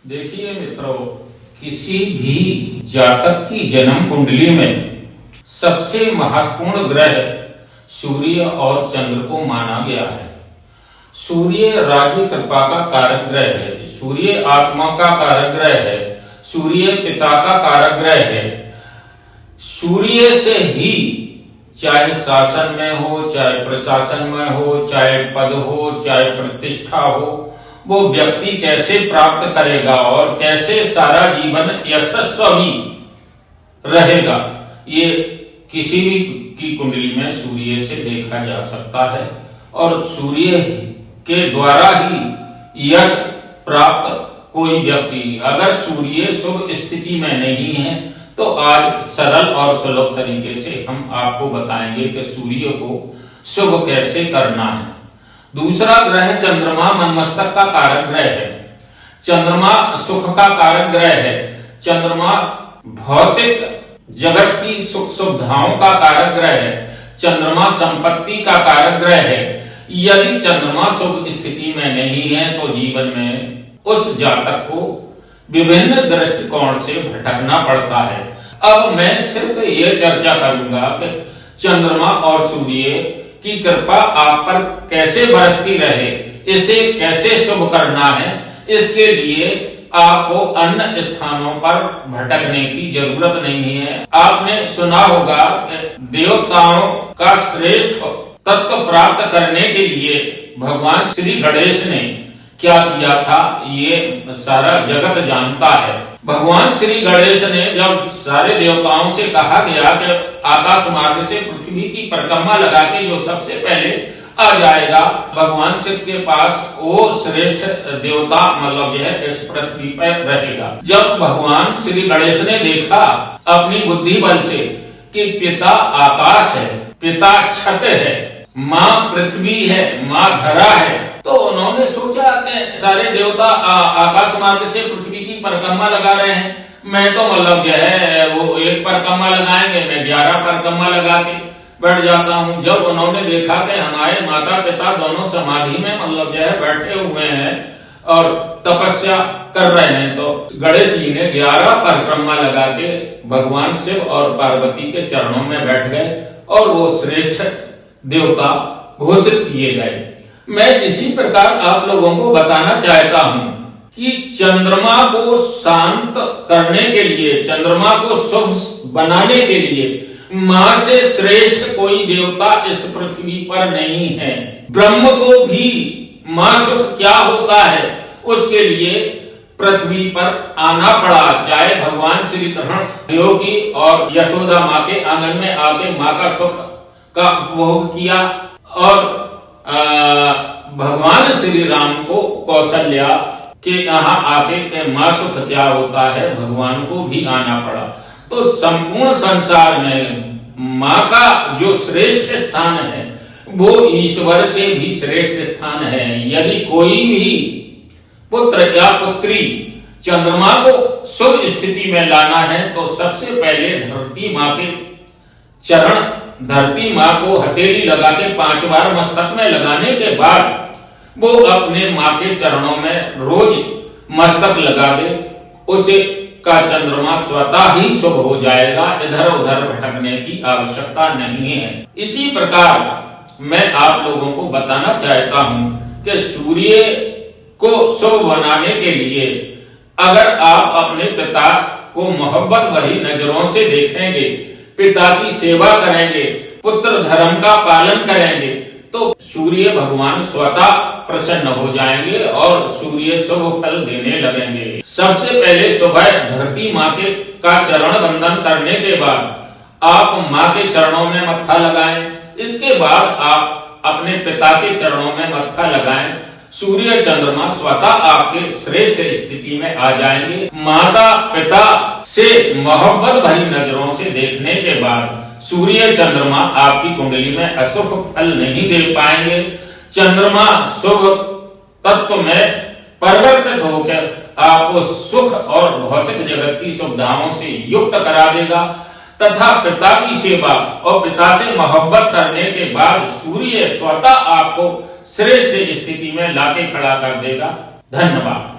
देखिए मित्रों, किसी भी जातक की जन्म कुंडली में सबसे महत्वपूर्ण ग्रह सूर्य और चंद्र को माना गया है। सूर्य राज्य कृपा का कारक ग्रह है, सूर्य आत्मा का कारक ग्रह है, सूर्य पिता का कारक ग्रह है। सूर्य से ही चाहे शासन में हो, चाहे प्रशासन में हो, चाहे पद हो, चाहे प्रतिष्ठा हो, वो व्यक्ति कैसे प्राप्त करेगा और कैसे सारा जीवन यशस्वी रहेगा, ये किसी भी की कुंडली में सूर्य से देखा जा सकता है। और सूर्य के द्वारा ही यश प्राप्त कोई व्यक्ति, अगर सूर्य शुभ स्थिति में नहीं है तो आज सरल और सुलभ तरीके से हम आपको बताएंगे कि सूर्य को शुभ कैसे करना है। दूसरा ग्रह चंद्रमा मनमस्तक का कारक ग्रह है। चंद्रमा सुख का कारक ग्रह है। चंद्रमा भौतिक जगत की सुख सुविधाओं का कारक ग्रह है। चंद्रमा संपत्ति का कारक ग्रह है। यदि चंद्रमा शुभ स्थिति में नहीं है तो जीवन में उस जातक को विभिन्न दृष्टिकोण से भटकना पड़ता है। अब मैं सिर्फ ये चर्चा करूंगा कि चंद्रमा और सूर्य की कृपा आप पर कैसे बरसती रहे, इसे कैसे शुभ करना है। इसके लिए आपको अन्य स्थानों पर भटकने की जरूरत नहीं है। आपने सुना होगा कि देवताओं का श्रेष्ठ तत्व प्राप्त करने के लिए भगवान श्री गणेश ने क्या किया था, ये सारा जगत जानता है। भगवान श्री गणेश ने जब सारे देवताओं से कहा गया कि आकाश मार्ग से पृथ्वी की परिक्रमा लगा के जो सबसे पहले आ जाएगा, भगवान शिव के पास वो श्रेष्ठ देवता मतलब जो है इस पृथ्वी पर रहेगा। जब भगवान श्री गणेश ने देखा अपनी बुद्धि बल से कि पिता आकाश है, पिता छत है, माँ पृथ्वी है, माँ धरा है, तो उन्होंने सोचा कि सारे देवता आकाश मार्ग से पृथ्वी की परिक्रमा लगा रहे हैं, मैं तो मतलब जो है वो एक परिक्रमा लगाएंगे, मैं 11 परिक्रमा लगा के बैठ जाता हूँ। जब उन्होंने देखा कि हमारे माता पिता दोनों समाधि में मतलब जो है बैठे हुए हैं और तपस्या कर रहे हैं, तो गणेश जी ने 11 परिक्रमा लगा के भगवान शिव और पार्वती के चरणों में बैठ गए और वो श्रेष्ठ देवता घोषित किए गए। मैं इसी प्रकार आप लोगों को बताना चाहता हूं कि चंद्रमा को शांत करने के लिए, चंद्रमा को शुभ बनाने के लिए मां से श्रेष्ठ कोई देवता इस पृथ्वी पर नहीं है। ब्रह्म को भी मां सुख क्या होता है उसके लिए पृथ्वी पर आना पड़ा। चाहे भगवान श्री कृष्ण देवकी और यशोदा माँ के आंगन में आके माँ का सुख का उपभोग किया और भगवान श्री राम को कौशल्या के यहाँ आके के माँ सुख क्या होता है भगवान को भी आना पड़ा। तो संपूर्ण संसार में माँ का जो श्रेष्ठ स्थान है वो ईश्वर से भी श्रेष्ठ स्थान है। यदि कोई भी पुत्र या पुत्री चंद्रमा को शुभ स्थिति में लाना है तो सबसे पहले धरती माँ के चरण, धरती माँ को हथेली लगा के 5 बार मस्तक में लगाने के बाद वो अपने माँ के चरणों में रोज मस्तक लगा दे, उसे का चंद्रमा स्वतः ही शुभ हो जाएगा। इधर उधर भटकने की आवश्यकता नहीं है। इसी प्रकार मैं आप लोगों को बताना चाहता हूँ कि सूर्य को शुभ बनाने के लिए अगर आप अपने पिता को मोहब्बत भरी नजरों से देखेंगे, पिता की सेवा करेंगे, पुत्र धर्म का पालन करेंगे तो सूर्य भगवान स्वतः प्रसन्न हो जाएंगे और सूर्य शुभ फल देने लगेंगे। सबसे पहले सुबह धरती माँ के का चरण बंदन करने के बाद आप माँ के चरणों में मत्था लगाएं। इसके बाद आप अपने पिता के चरणों में मत्था लगाएं। सूर्य चंद्रमा स्वतः आपके श्रेष्ठ स्थिति में आ जाएंगे। माता पिता से मोहब्बत भरी नजरों से देखने के बाद सूर्य चंद्रमा आपकी कुंडली में अशुभ फल नहीं दे पाएंगे। चंद्रमा शुभ तत्व में परिवर्तित होकर आपको सुख और भौतिक जगत की सुविधाओं से युक्त करा देगा तथा पिता की सेवा और पिता से मोहब्बत करने के बाद सूर्य स्वतः आपको श्रेष्ठ स्थिति में लाके खड़ा कर देगा। धन्यवाद।